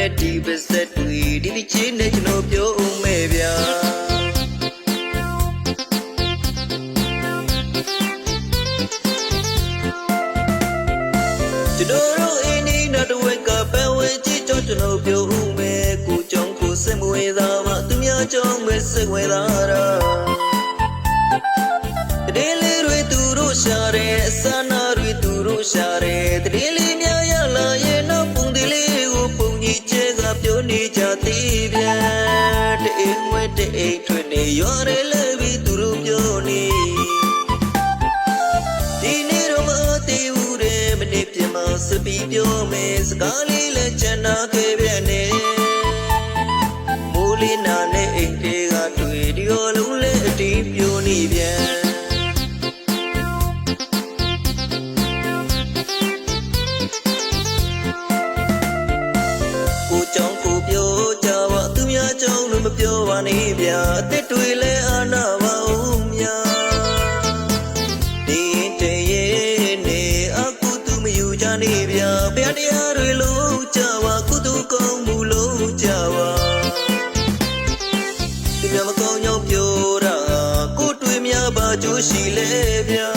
နဲ့ဒီပါစက်တွေဒီတစ်ချင်းနဲ့ကျွန်တော်ပြောဦးမယ်ဗျာကျွန်တော်တို့အင်းဒီနောက်တစ်ဝက်ကပန်းဝဲကြည့်ကြောကျွန်တော်ပြောဦးမယ်ကိုကြောင့်ကိုစိတ်မဝေသာမှသူများကြောင့်ပဲစိတ်ဝေသာတာတည်းလေးတွေသူတို့ရှာတယ်အစနာတွေသူတို့ရှာတယ်တည်းလေးများရလာရဲ့နောက်ပုံဒီလေးကိုပုံကြီးကျဲကပြောနေကြသေးပြန်တအိမ်ဝဲတအိမ်ထွင်နေရွာရဲလဲပြီးသူတို့ပြောနေဒီနေ့တော့မသေးဘူးတဲ့မနေ့ပြန်မှစပီးပြောမယ်စကားလေးလဲချန်နာခဲ့ပြန်နေမိုးလေးနာနဲ့အိမ်တွေကတွေ့ဒီလိုလုံးလဲအတီးပြိုနေပြန်မပြောပါနဲ့ဗျာအသက်တွေလဲအာနာပါဦးမြာဒီတရေနေအကုသူမယူကြနေဗျာဘုရားတရားတွေလုံးကြပါကုသူကောင်းမှုလုံးကြပါဒီမြမကောင်းကြောင့်ပြောတာကိုတွေ့များပါကြိုးရှိလဲဗျာ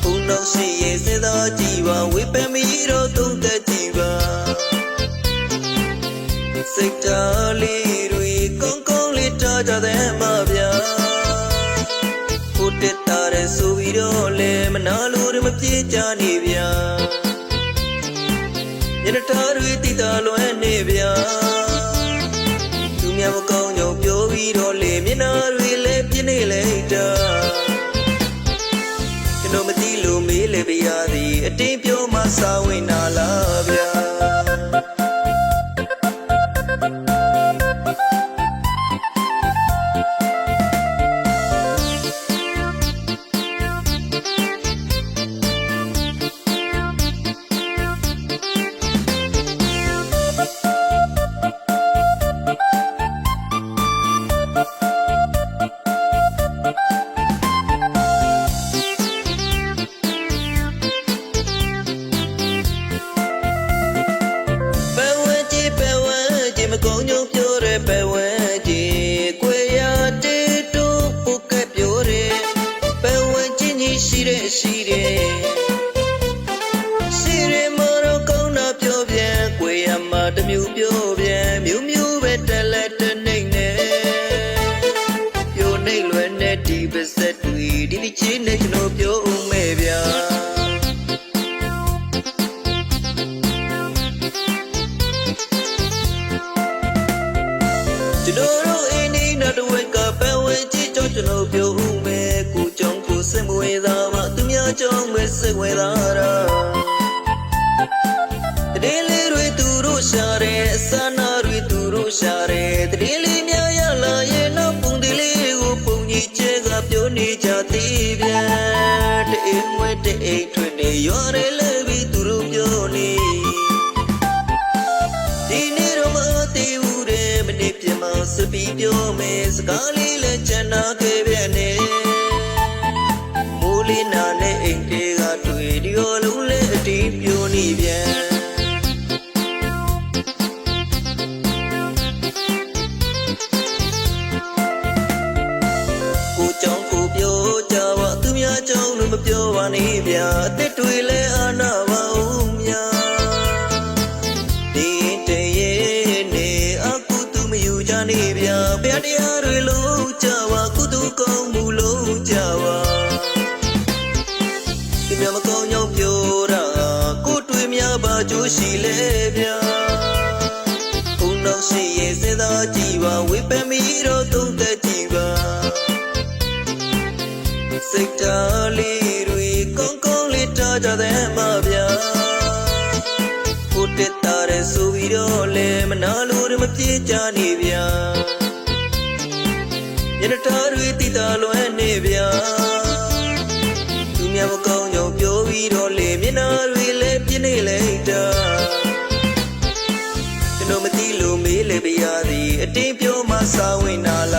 ဘုံတော့ရှိရဲ့စေသာကြည်ပါဝေပမီတော့သုံးသက်ကြည်ပါစိတ်ဓာတ်လေးတွေကောင်းကောင်းလေးထားကြတဲ့မှာဗျာကိုတက်တာတဲ့ဆိုပြီးတော့လဲမနာလို့မပြေးကြနေဗျာညနေသားတွေတည်တာလွယ်နေဗျာသူများမကောင်းကြောင်ပြောပြီးတော့လေမျက်နှာတွေလဲပြင်းနေလိုက်တာကျွန်တော်မသိလို့မေးလေပြရသည်အတင်းပြောမှစာဝင်နာလားဗျာမကောင်းကြောင်ပြောတဲ့ပဲဝဲကြီးကိုရတဲ့တို့ပုတ်ကပြောတဲ့ပဲဝဲချင်းကြီးရှိတဲ့ရှိတဲ့မတော့ကောင်းတာပြောပြန်ကိုရမှာတမျိုးပြောပြန်မျိုးမျိုးပဲတက်လက်တနေနဲ့ပြောနေလွယ်နဲ့ဒီပါစက်တွေဒီတစ်ချင်းနဲ့ကျွန်တော်ပြောဦးမယ်ဗျာကျွန်တော်အင်းဒီနောက်တစ်ဝက်ကပန်းဝဲကြည့်ကြောကျွန်တော်ပြောဦးမယ်ကိုကြောင့်ကိုစိတ်မဝေသာမှသူများကြောင့်ပဲစိတ်ဝေသာတာတည်းလေးတွေသူတို့ရှာတယ်အစနာတွေသူတို့ရှာတယ်တည်းလေးများရလာရဲ့နောက်ပုံဒီလေးကိုပုံကြီးကျဲကပြောနေကြသေးပြန်တအိမ်ဝဲတအိမ်ထွင်နေရွာရဲလဲပြီးသူတို့ပြောနေဒီနေ့တော့မသေးဘူးတဲ့မနေ့ပြန်မှစပီးပြောမယ်စကားလေးလဲချန်နာခဲ့ပြန်နေမိုးလေးနာနဲ့အိမ်တွေကတွေ့ဒီလိုလုံးလဲအတီးပြိုနေပြန်ကိုကြောင့်ကိုပြောကြပါသူများကြောင့်လို့မပြောပါနဲ့ဗျာအသက်တွေလဲအာနာပါဦးမြာဒီတရေနေအကုသူမယူကြနေဗျာဘုရားတရားတွေလုံးကြပါကုသူကောင်းမှုလုံးကြပါဒီမြမကောင်းကြောင့်ပြောတာကိုတွေ့များပါကြိုးရှိလဲဗျာဘုံတော့ရှိရဲ့စေသာကြည်ပါဝေပမီတော့သုံးသက်ကြည်ပါစိတ်ဓာတ်လေးတွေကောင်းကောင်းလေးထားကြတဲ့မှာဗျာကိုတက်တာတဲ့ဆိုပြီးတော့လဲမနာလို့မပြေးကြနေဗျာညနေသားတွေတည်တာလွယ်နေဗျာသူများမကောင်းကြောင်ပြောပြီးတော့လေမျက်နှာတွေလဲပြင်းနေလိုက်တာကျွန်တော်မသိလို့မေးလေပြရသည်အတင်းပြောမှစာဝင်နာလား